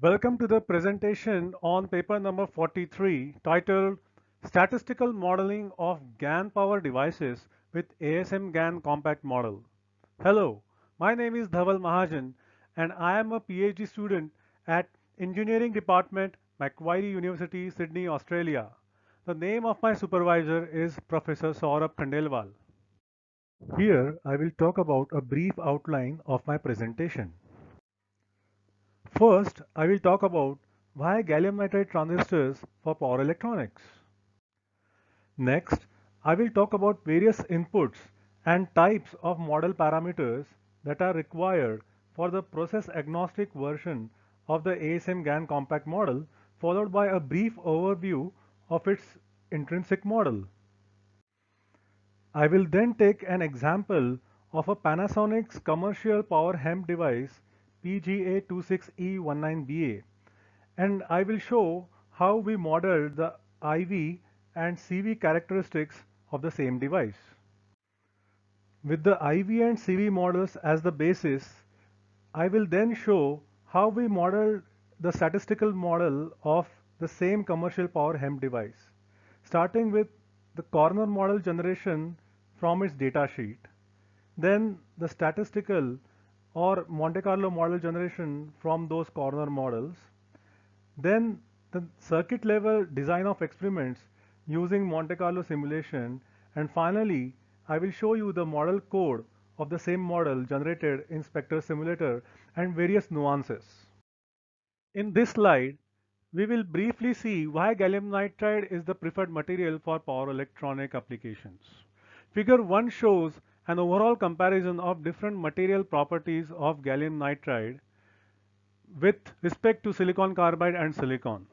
Welcome to the presentation on paper number 43 titled Statistical Modeling of GAN Power Devices with ASM GAN Compact Model. Hello, my name is Dhaval Mahajan and I am a PhD student at Engineering Department, Macquarie University, Sydney, Australia. The name of my supervisor is Professor Saurabh Khandelwal. Here I will talk about a brief outline of my presentation. First, I will talk about why gallium nitride transistors for power electronics. Next, I will talk about various inputs and types of model parameters that are required for the process agnostic version of the ASM GAN compact model, followed by a brief overview of its intrinsic model. I will then take an example of a Panasonic's commercial power HEMT device PGA26E19BA, and I will show how we modeled the IV and CV characteristics of the same device. With the IV and CV models as the basis, I will then show how we modeled the statistical model of the same commercial power HEMT device, starting with the corner model generation from its data sheet, then the statistical or Monte Carlo model generation from those corner models, then the circuit level design of experiments using Monte Carlo simulation, and finally I will show you the model code of the same model generated in Spectre simulator and various nuances. In this slide, we will briefly see why gallium nitride is the preferred material for power electronic applications. Figure 1 shows an overall comparison of different material properties of gallium nitride with respect to silicon carbide and silicon.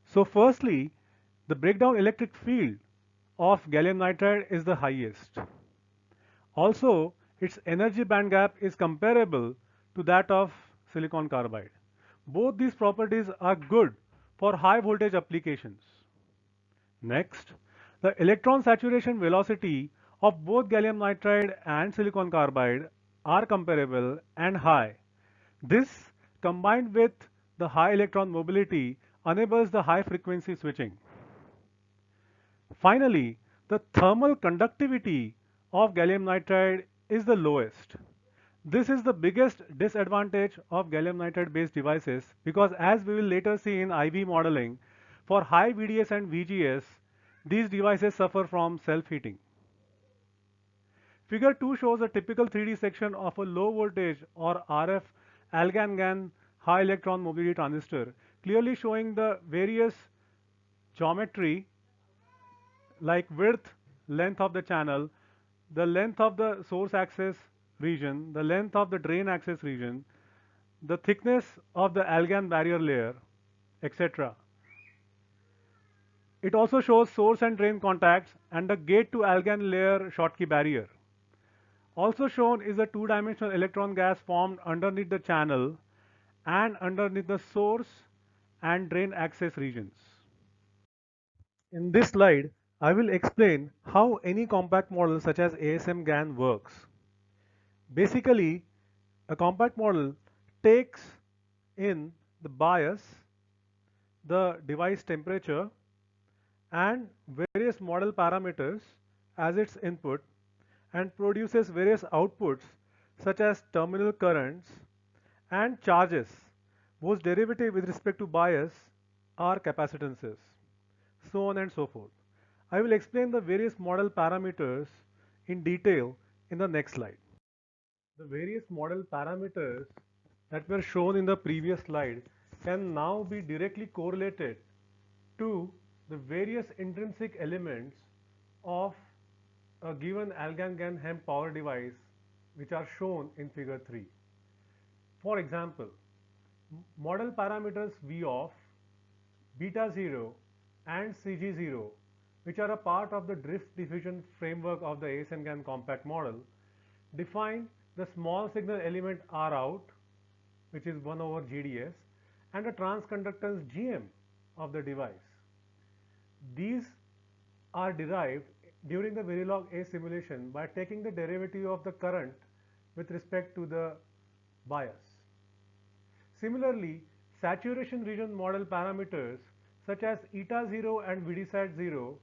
So firstly, the breakdown electric field of gallium nitride is the highest. Also, its energy band gap is comparable to that of silicon carbide. Both these properties are good for high voltage applications. Next, the electron saturation velocity of both gallium nitride and silicon carbide are comparable and high. This, combined with the high electron mobility, enables the high frequency switching. Finally, the thermal conductivity of gallium nitride is the lowest. This is the biggest disadvantage of gallium nitride based devices because, as we will later see in IV modeling, for high VDS and VGS, these devices suffer from self-heating. Figure 2 shows a typical 3D section of a low voltage or RF AlGaN-GaN high electron mobility transistor, clearly showing the various geometry like width, length of the channel, the length of the source axis region, the length of the drain axis region, the thickness of the AlGaN barrier layer, etc. It also shows source and drain contacts and the gate to AlGaN layer Schottky barrier. Also shown is a two-dimensional electron gas formed underneath the channel and underneath the source and drain axis regions. In this slide, I will explain how any compact model such as ASM GAN works. Basically, a compact model takes in the bias, the device temperature, and various model parameters as its input and produces various outputs such as terminal currents and charges whose derivative with respect to bias are capacitances, so on and so forth. I will explain the various model parameters in detail in the next slide. The various model parameters that were shown in the previous slide can now be directly correlated to the various intrinsic elements of a given AlGaN-GaN HEMT power device which are shown in figure 3. For example, model parameters V of beta 0 and CG0, which are a part of the drift diffusion framework of the ASM GaN compact model, define the small signal element R out, which is 1 over GDS, and the transconductance GM of the device. These are derived during the Verilog A simulation by taking the derivative of the current with respect to the bias. Similarly, saturation region model parameters such as eta 0 and VDSAT 0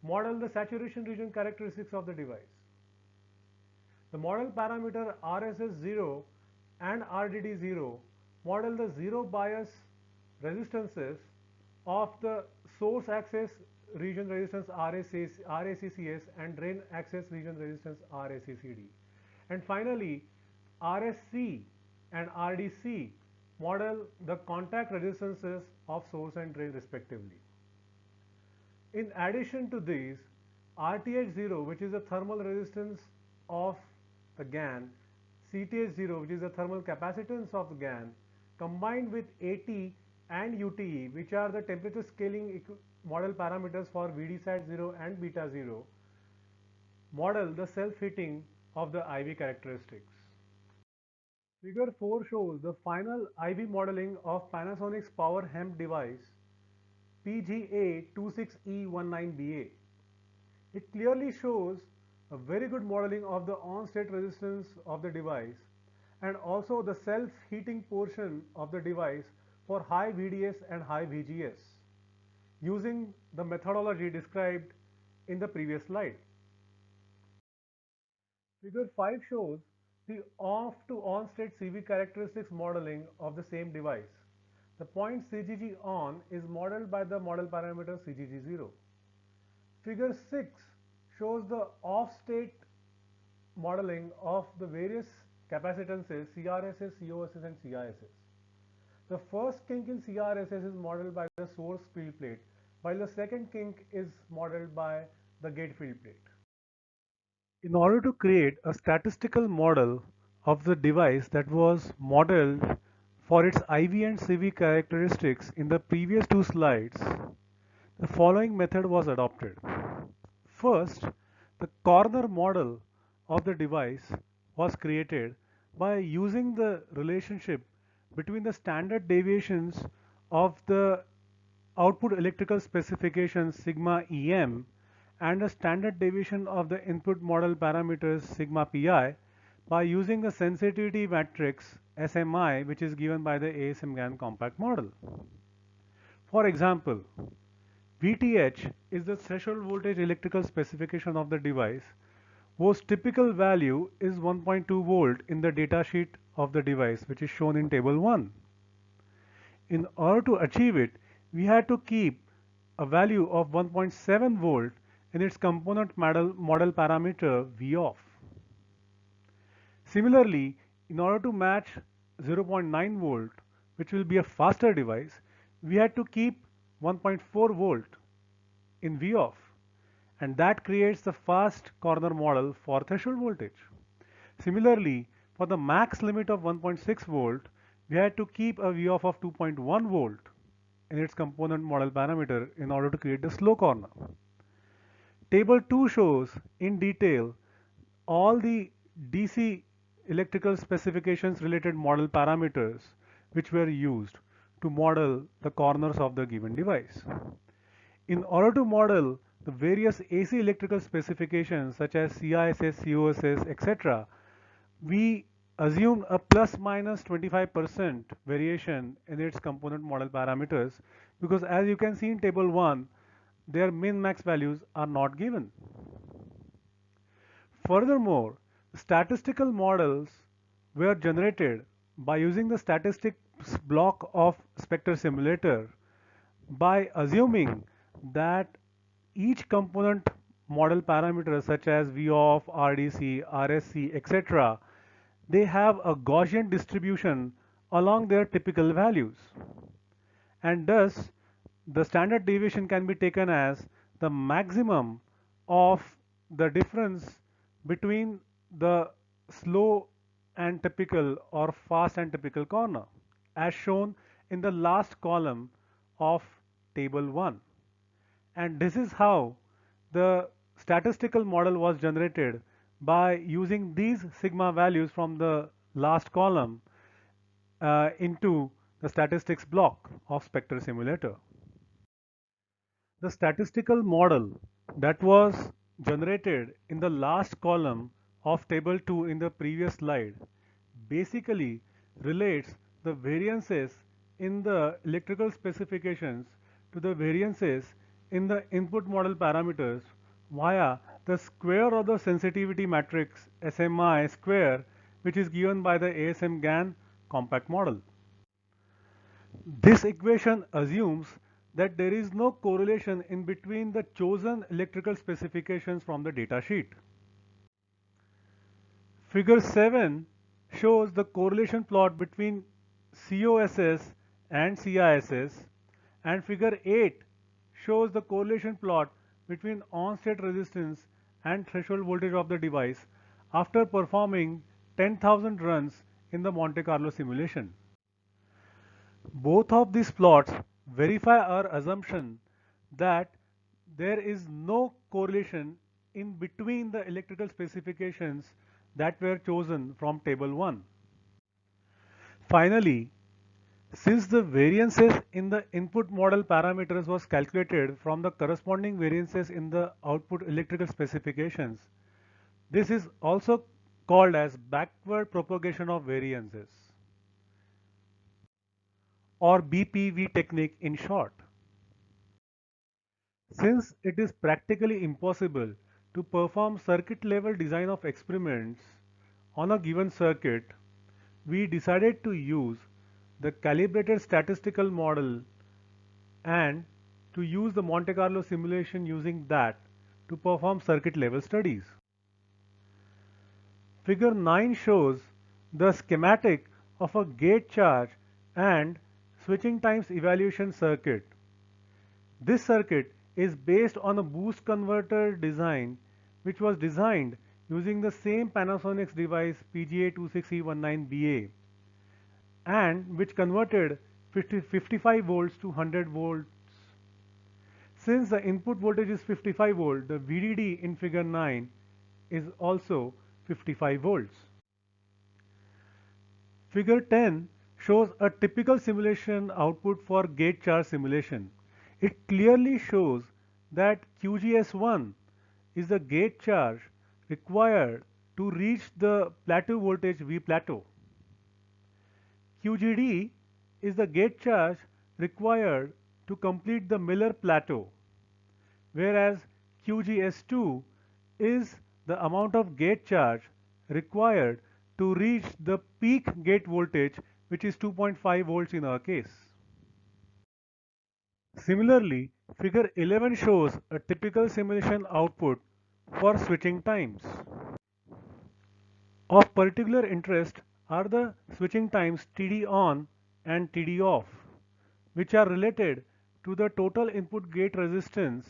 model the saturation region characteristics of the device. The model parameter RSS0 and RDD0 model the zero bias resistances of the source axis region resistance RACCS and drain axis region resistance RACCD. And finally, RSC and RDC model the contact resistances of source and drain respectively. In addition to these, RTH0, which is the thermal resistance of the GAN, CTH0, which is the thermal capacitance of the GAN, combined with AT and UTE, which are the temperature scaling model parameters for VDSAT0 and beta0, model the self-heating of the IV characteristics. Figure 4 shows the final IV modeling of Panasonic's power HEMT device PGA26E19BA. It clearly shows a very good modeling of the on-state resistance of the device and also the self-heating portion of the device for high VDS and high VGS using the methodology described in the previous slide. Figure 5 shows the off to on-state CV characteristics modeling of the same device. The point CGG on is modeled by the model parameter CGG0. Figure 6 shows the off-state modeling of the various capacitances CRSS, COSS and CISS. The first kink in CRSS is modeled by the source field plate, while the second kink is modeled by the gate field plate. In order to create a statistical model of the device that was modeled for its IV and CV characteristics in the previous two slides, the following method was adopted. First, the corner model of the device was created by using the relationship between the standard deviations of the output electrical specifications sigma EM and the standard deviation of the input model parameters sigma pi by using the sensitivity matrix SMI, which is given by the ASM GAN compact model. For example, VTH is the threshold voltage electrical specification of the device whose typical value is 1.2 volt in the datasheet of the device, which is shown in table 1. In order to achieve it, we had to keep a value of 1.7 volt in its component model parameter V off. Similarly, in order to match 0.9 volt, which will be a faster device, we had to keep 1.4 volt in V off, and that creates the fast corner model for threshold voltage. Similarly, for the max limit of 1.6 volt, we had to keep a V off of 2.1 volt in its component model parameter in order to create the slow corner. Table 2 shows in detail all the DC electrical specifications related model parameters which were used to model the corners of the given device. In order to model the various AC electrical specifications such as CISS, COSS, etc., we assumed a plus minus 25% variation in its component model parameters because as you can see in table 1, their min-max values are not given. Furthermore, statistical models were generated by using the statistics block of Spectre simulator by assuming that each component model parameters such as V of, RDC, RSC, etc., they have a Gaussian distribution along their typical values. And thus, the standard deviation can be taken as the maximum of the difference between the slow and typical or fast and typical corner, as shown in the last column of table 1. And this is how the statistical model was generated by using these sigma values from the last column into the statistics block of Spectre simulator. The statistical model that was generated in the last column of table 2 in the previous slide basically relates the variances in the electrical specifications to the variances in the input model parameters via the square of the sensitivity matrix SMI square, which is given by the ASM GAN compact model. This equation assumes that there is no correlation in between the chosen electrical specifications from the datasheet. Figure 7 shows the correlation plot between COSS and CISS, and figure 8 shows the correlation plot between on-state resistance and threshold voltage of the device after performing 10,000 runs in the Monte Carlo simulation. Both of these plots verify our assumption that there is no correlation in between the electrical specifications that were chosen from table 1. Finally, since the variances in the input model parameters was calculated from the corresponding variances in the output electrical specifications, this is also called as backward propagation of variances, or BPV technique in short. Since it is practically impossible to perform circuit level design of experiments on a given circuit, we decided to use the calibrated statistical model and to use the Monte Carlo simulation using that to perform circuit level studies. Figure 9 shows the schematic of a gate charge and switching times evaluation circuit. This circuit is based on a boost converter design which was designed using the same Panasonic's device PGA26E19BA and which converted 55 volts to 100 volts. Since the input voltage is 55 volt, the VDD in figure 9 is also 55 volts. Figure 10 shows a typical simulation output for gate charge simulation. It clearly shows that QGS1 is the gate charge required to reach the plateau voltage V plateau. QGD is the gate charge required to complete the Miller plateau, whereas QGS2 is the amount of gate charge required to reach the peak gate voltage, which is 2.5 volts in our case. Similarly, figure 11 shows a typical simulation output for switching times. Of particular interest are the switching times TD on and TD off, which are related to the total input gate resistance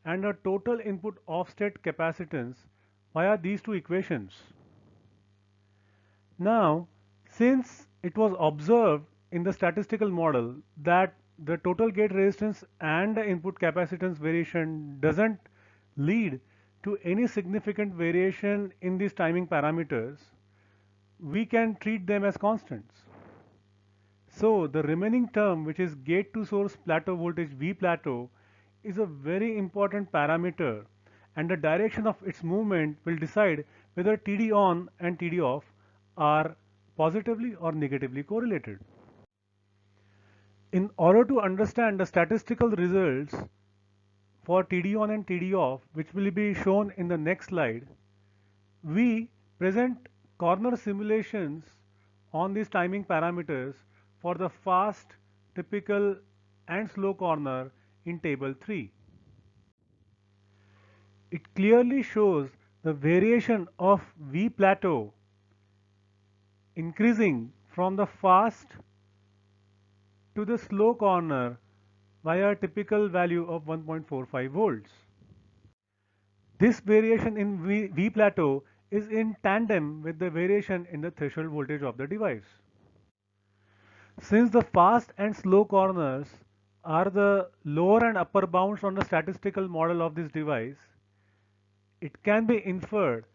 and a total input offset capacitance via these two equations. Now, since it was observed in the statistical model that the total gate resistance and the input capacitance variation doesn't lead to any significant variation in these timing parameters, we can treat them as constants. So the remaining term, which is gate to source plateau voltage V plateau, is a very important parameter, and the direction of its movement will decide whether TD on and TD off are positively or negatively correlated. In order to understand the statistical results for TD on and TD off, which will be shown in the next slide, we present corner simulations on these timing parameters for the fast, typical and slow corner in table 3. It clearly shows the variation of V plateau increasing from the fast to the slow corner via a typical value of 1.45 volts. This variation in V plateau is in tandem with the variation in the threshold voltage of the device. Since the fast and slow corners are the lower and upper bounds on the statistical model of this device, it can be inferred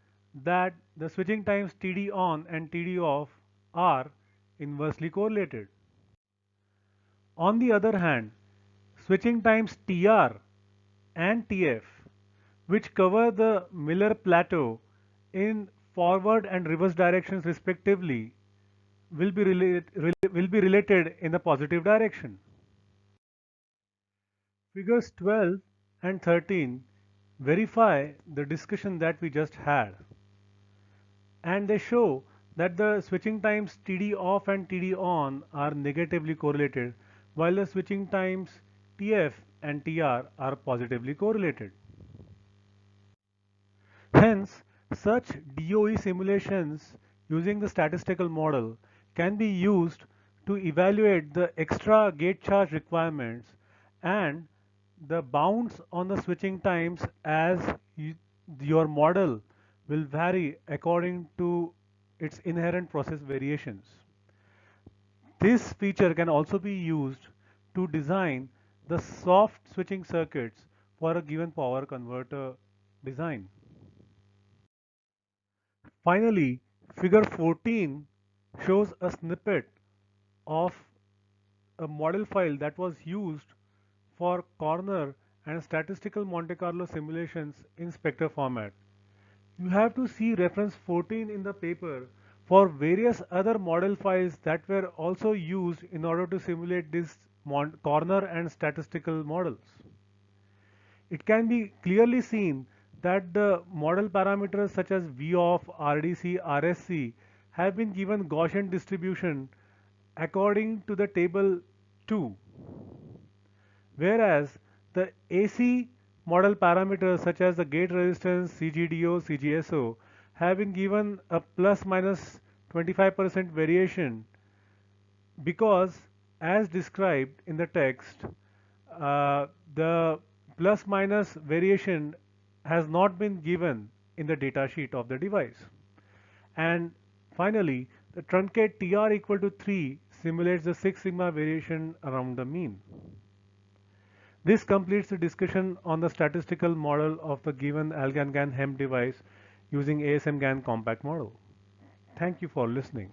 that the switching times TD on and TD off are inversely correlated. On the other hand, switching times TR and TF, which cover the Miller plateau in forward and reverse directions respectively, will be related in the positive direction. Figures 12 and 13 verify the discussion that we just had, and they show that the switching times TD off and TD on are negatively correlated, while the switching times TF and TR are positively correlated. Hence, such DOE simulations using the statistical model can be used to evaluate the extra gate charge requirements and the bounds on the switching times, as your model will vary according to its inherent process variations. This feature can also be used to design the soft switching circuits for a given power converter design. Finally, figure 14 shows a snippet of a model file that was used for corner and statistical Monte Carlo simulations in Spectre format. You have to see reference 14 in the paper for various other model files that were also used in order to simulate these corner and statistical models. It can be clearly seen that the model parameters such as V of RDC, RSC have been given Gaussian distribution according to the table 2, whereas the AC model parameters such as the gate resistance, CGDO, CGSO have been given a plus minus 25% variation, because as described in the text, the plus minus variation has not been given in the data sheet of the device. And finally, the truncate TR equal to 3 simulates the 6 sigma variation around the mean. This completes the discussion on the statistical model of the given AlGaN-GaN HEMT device using ASM GaN compact model. Thank you for listening.